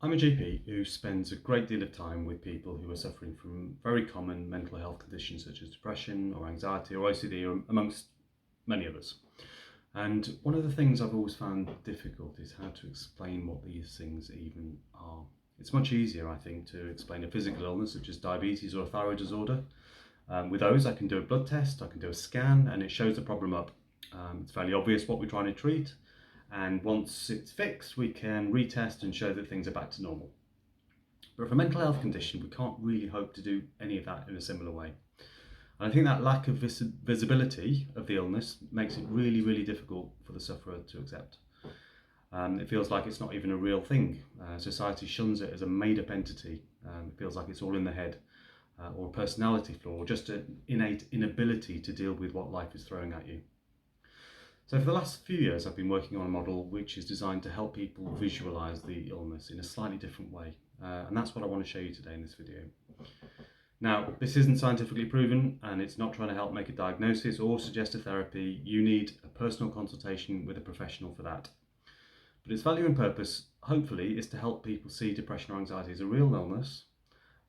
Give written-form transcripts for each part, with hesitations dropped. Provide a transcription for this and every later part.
I'm a GP who spends a great deal of time with people who are suffering from very common mental health conditions such as depression or anxiety or OCD, or amongst many others. And one of the things I've always found difficult is how to explain what these things even are. It's much easier, I think, to explain a physical illness such as diabetes or a thyroid disorder. With those, I can do a blood test, I can do a scan, and it shows the problem up. It's fairly obvious what we're trying to treat, and once it's fixed, we can retest and show that things are back to normal. But for a mental health condition, we can't really hope to do any of that in a similar way. And I think that lack of visibility of the illness makes it really, really difficult for the sufferer to accept. It feels like it's not even a real thing. Society shuns it as a made-up entity. It feels like it's all in the head, or a personality flaw, or just an innate inability to deal with what life is throwing at you. So for the last few years, I've been working on a model which is designed to help people visualize the illness in a slightly different way. And that's what I want to show you today in this video. Now, this isn't scientifically proven, and it's not trying to help make a diagnosis or suggest a therapy. You need a personal consultation with a professional for that. But its value and purpose, hopefully, is to help people see depression or anxiety as a real illness,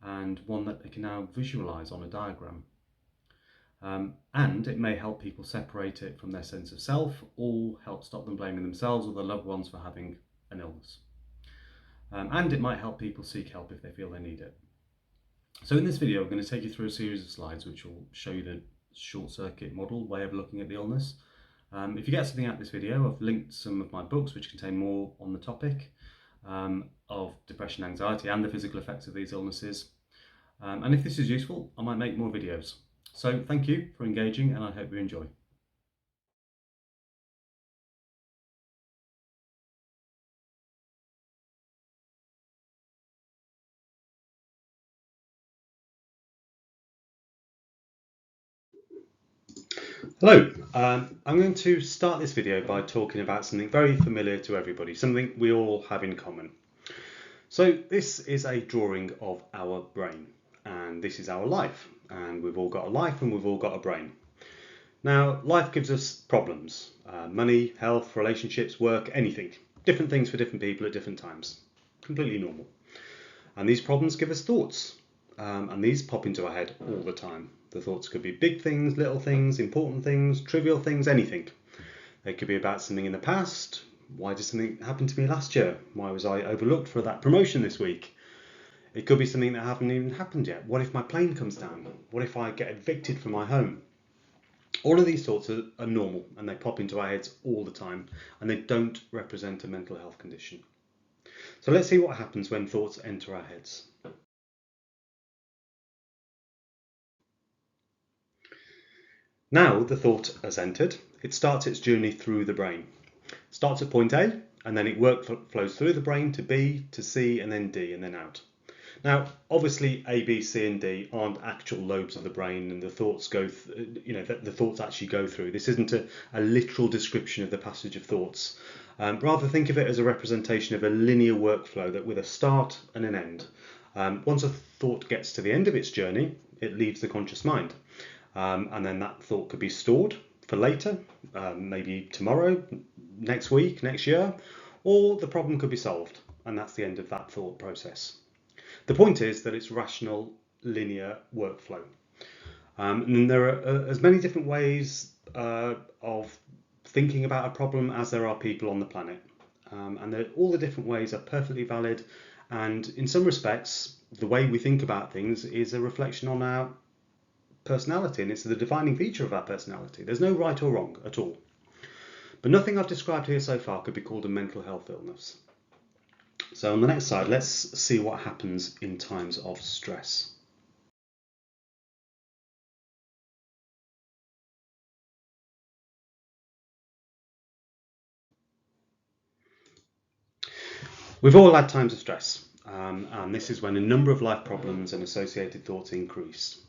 and one that they can now visualize on a diagram. And it may help people separate it from their sense of self, or help stop them blaming themselves or their loved ones for having an illness. And it might help people seek help if they feel they need it. So in this video, I'm going to take you through a series of slides which will show you the short circuit model way of looking at the illness. If you get something out of this video, I've linked some of my books which contain more on the topic of depression, anxiety, and the physical effects of these illnesses. And if this is useful, I might make more videos. So thank you for engaging, and I hope you enjoy. Hello, I'm going to start this video by talking about something very familiar to everybody, something we all have in common. So this is a drawing of our brain, and this is our life, and we've all got a life and we've all got a brain. Now, life gives us problems, money, health, relationships, work, anything. Different things for different people at different times. Completely normal. And these problems give us thoughts, and these pop into our head all the time. The thoughts could be big things, little things, important things, trivial things, anything. They could be about something in the past. Why did something happen to me last year? Why was I overlooked for that promotion this week? It could be something that hasn't even happened yet. What if my plane comes down? What if I get evicted from my home? All of these thoughts are normal, and they pop into our heads all the time, and they don't represent a mental health condition. So let's see what happens when thoughts enter our heads. Now the thought has entered, it starts its journey through the brain. It starts at point A, and then it flows through the brain to B, to C, and then D, and then out. Now, obviously, A, B, C, and D aren't actual lobes of the brain, and the thoughts the thoughts actually go through. This isn't a literal description of the passage of thoughts. Rather, think of it as a representation of a linear workflow that with a start and an end. Once a thought gets to the end of its journey, it leaves the conscious mind. And then that thought could be stored for later, maybe tomorrow, next week, next year, or the problem could be solved, and that's the end of that thought process. The point is that it's rational, linear workflow. And there are as many different ways of thinking about a problem as there are people on the planet. And all the different ways are perfectly valid, and in some respects, the way we think about things is a reflection on our personality, and it's the defining feature of our personality. There's no right or wrong at all. But nothing I've described here so far could be called a mental health illness. So on the next slide, let's see what happens in times of stress. We've all had times of stress, and this is when a number of life problems and associated thoughts increase.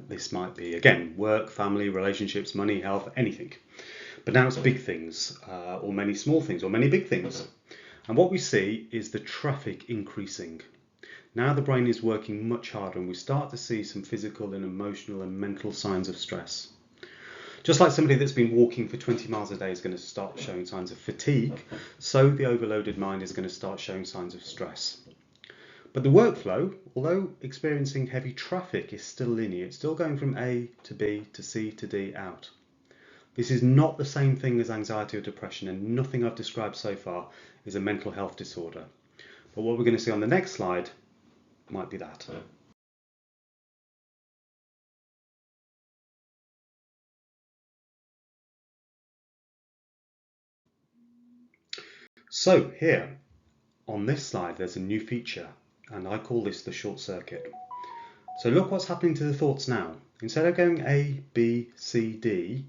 This might be, again, work, family, relationships, money, health, anything. But now it's big things, or many small things, or many big things. And what we see is the traffic increasing. Now the brain is working much harder, and we start to see some physical and emotional and mental signs of stress. Just like somebody that's been walking for 20 miles a day is going to start showing signs of fatigue, so the overloaded mind is going to start showing signs of stress. But the workflow, although experiencing heavy traffic, is still linear. It's still going from A to B to C to D out. This is not the same thing as anxiety or depression, and nothing I've described so far is a mental health disorder. But what we're going to see on the next slide might be that. So here on this slide there's a new feature, and I call this the short circuit. So look what's happening to the thoughts now. Instead of going A, B, C, D,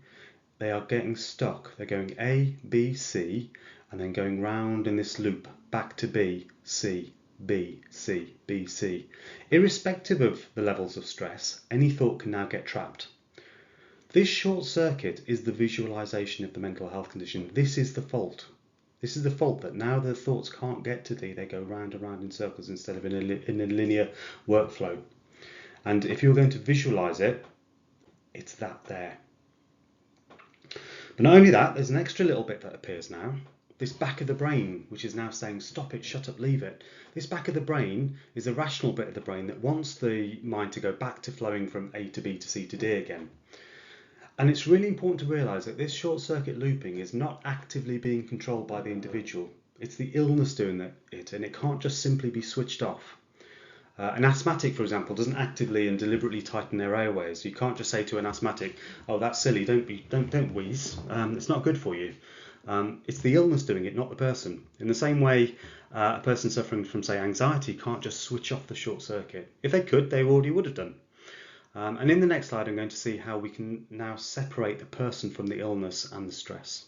they are getting stuck. They're going A, B, C, and then going round in this loop back to B, C, B, C, B, C. Irrespective of the levels of stress, any thought can now get trapped. This short circuit is the visualization of the mental health condition. This is the fault. This is the fault, that now the thoughts can't get to D, they go round and round in circles instead of in a linear workflow. And if you're going to visualize it, it's that there. But not only that, there's an extra little bit that appears now. This back of the brain, which is now saying, stop it, shut up, leave it. This back of the brain is a rational bit of the brain that wants the mind to go back to flowing from A to B to C to D again. And it's really important to realise that this short circuit looping is not actively being controlled by the individual. It's the illness doing it, and it can't just simply be switched off. An asthmatic, for example, doesn't actively and deliberately tighten their airways. You can't just say to an asthmatic, "Oh, that's silly. Don't wheeze. It's not good for you." It's the illness doing it, not the person. In the same way, a person suffering from, say, anxiety can't just switch off the short circuit. If they could, they already would have done. And in the next slide, I'm going to see how we can now separate the person from the illness and the stress.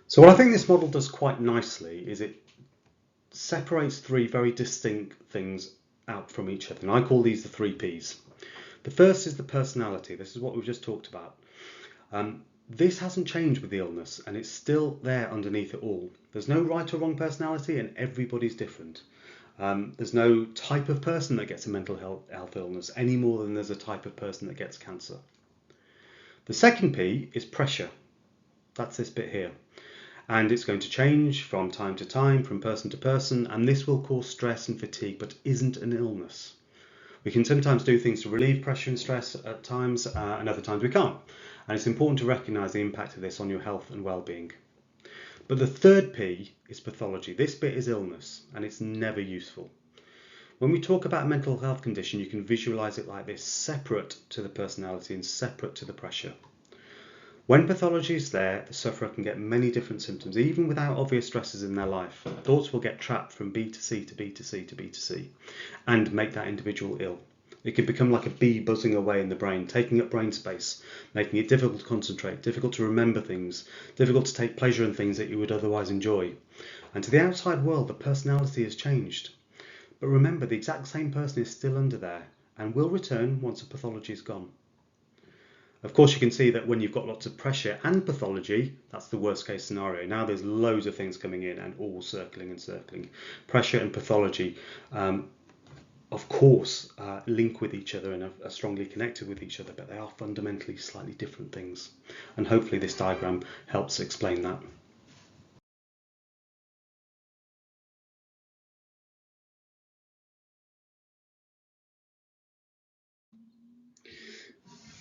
So what I think this model does quite nicely is it separates three very distinct things out from each other, and I call these the three Ps. The first is the personality. This is what we've just talked about. This hasn't changed with the illness, and it's still there underneath it all. There's no right or wrong personality, and everybody's different. There's no type of person that gets a mental health illness any more than there's a type of person that gets cancer. The second P is pressure. That's this bit here. And it's going to change from time to time, from person to person, and this will cause stress and fatigue, but isn't an illness. We can sometimes do things to relieve pressure and stress at times, and other times we can't. And it's important to recognise the impact of this on your health and well-being. But the third P is pathology. This bit is illness, and it's never useful. When we talk about a mental health condition, you can visualise it like this, separate to the personality and separate to the pressure. When pathology is there, the sufferer can get many different symptoms, even without obvious stresses in their life. Thoughts will get trapped from B to C to B to C to B to C and make that individual ill. It can become like a bee buzzing away in the brain, taking up brain space, making it difficult to concentrate, difficult to remember things, difficult to take pleasure in things that you would otherwise enjoy. And to the outside world, the personality has changed. But remember, the exact same person is still under there and will return once the pathology is gone. Of course, you can see that when you've got lots of pressure and pathology, that's the worst case scenario. Now there's loads of things coming in and all circling and circling. Pressure and pathology, of course, link with each other and are strongly connected with each other, but they are fundamentally slightly different things. And hopefully this diagram helps explain that.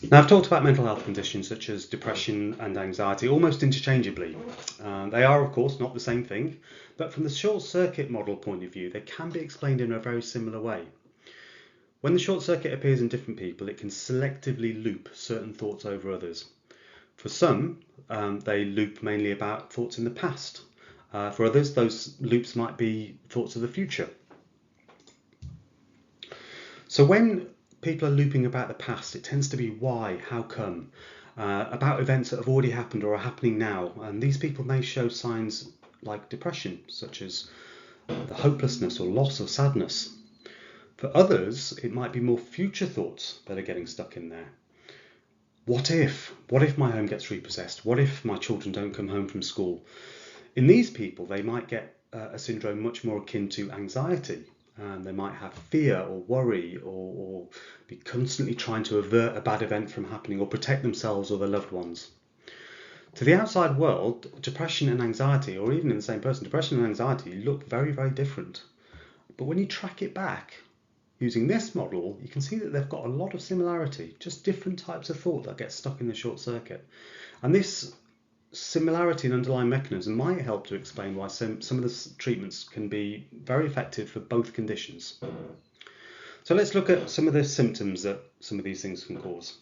Now, I've talked about mental health conditions such as depression and anxiety almost interchangeably. They are, of course, not the same thing, but from the short circuit model point of view, they can be explained in a very similar way. When the short circuit appears in different people, it can selectively loop certain thoughts over others. For some, they loop mainly about thoughts in the past. For others, those loops might be thoughts of the future. So when people are looping about the past, it tends to be why, how come, about events that have already happened or are happening now. And these people may show signs like depression, such as the hopelessness or loss or sadness. For others, it might be more future thoughts that are getting stuck in there. What if? What if my home gets repossessed? What if my children don't come home from school? In these people, they might get a syndrome much more akin to anxiety. They might have fear or worry, or be constantly trying to avert a bad event from happening or protect themselves or their loved ones. To the outside world, depression and anxiety, or even in the same person, depression and anxiety look very, very different. But when you track it back using this model, you can see that they've got a lot of similarity, just different types of thought that get stuck in the short circuit. And this similarity in underlying mechanism might help to explain why some of the treatments can be very effective for both conditions. So let's look at some of the symptoms that some of these things can cause.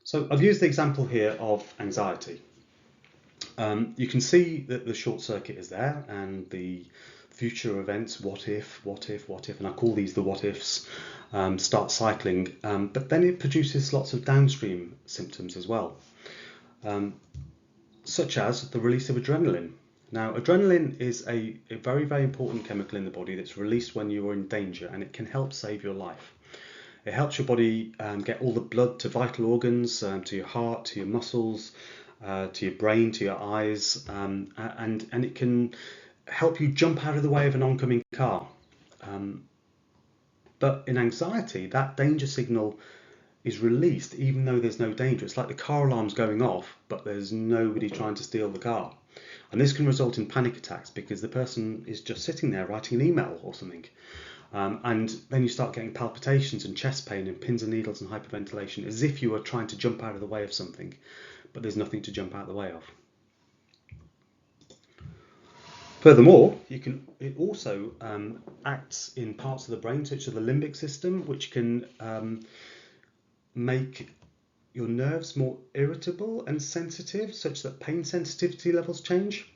So I've used the example here of anxiety. You can see that the short circuit is there and the future events, what if, and I call these the what ifs, start cycling, but then it produces lots of downstream symptoms as well, such as the release of adrenaline. Now, adrenaline is a very, very important chemical in the body that's released when you are in danger, and it can help save your life. It helps your body get all the blood to vital organs, to your heart, to your muscles, to your brain, to your eyes, and it can help you jump out of the way of an oncoming car. But in anxiety, that danger signal is released even though there's no danger. It's like the car alarm's going off, but there's nobody trying to steal the car. And this can result in panic attacks because the person is just sitting there writing an email or something. And then you start getting palpitations and chest pain and pins and needles and hyperventilation, as if you were trying to jump out of the way of something, but there's nothing to jump out of the way of. Furthermore, it also acts in parts of the brain, such as the limbic system, which can make your nerves more irritable and sensitive, such that pain sensitivity levels change.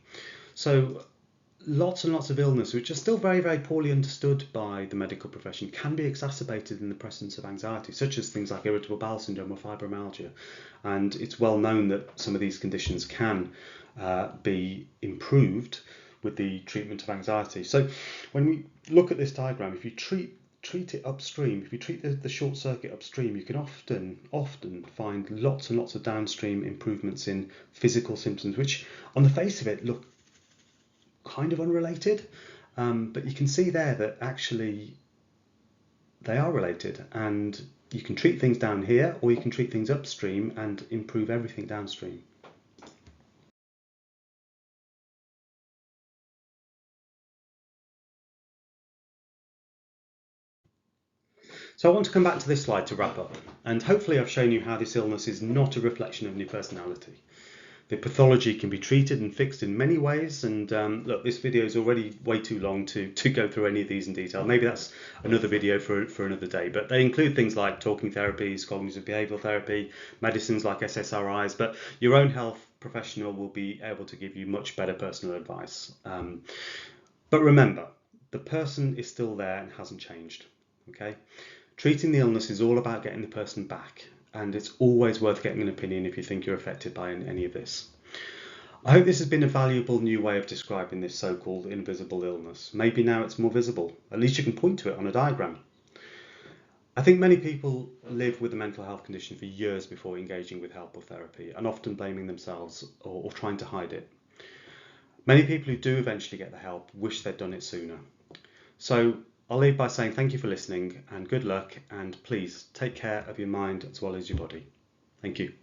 So lots and lots of illness, which are still very, very poorly understood by the medical profession, can be exacerbated in the presence of anxiety, such as things like irritable bowel syndrome or fibromyalgia. And it's well known that some of these conditions can be improved with the treatment of anxiety. So when we look at this diagram, if you treat it upstream, if you treat the short circuit upstream, you can often find lots and lots of downstream improvements in physical symptoms, which on the face of it look kind of unrelated, but you can see there that actually they are related, and you can treat things down here or you can treat things upstream and improve everything downstream. So I want to come back to this slide to wrap up, and hopefully I've shown you how this illness is not a reflection of your personality. The pathology can be treated and fixed in many ways, and look, this video is already way too long to go through any of these in detail. Maybe that's another video for another day, but they include things like talking therapies, cognitive behavioural therapy, medicines like SSRIs, but your own health professional will be able to give you much better personal advice. But remember, the person is still there and hasn't changed, okay? Treating the illness is all about getting the person back, and it's always worth getting an opinion if you think you're affected by any of this. I hope this has been a valuable new way of describing this so-called invisible illness. Maybe now it's more visible. At least you can point to it on a diagram. I think many people live with a mental health condition for years before engaging with help or therapy, and often blaming themselves or trying to hide it. Many people who do eventually get the help wish they'd done it sooner. So I'll leave by saying thank you for listening and good luck, and please take care of your mind as well as your body. Thank you.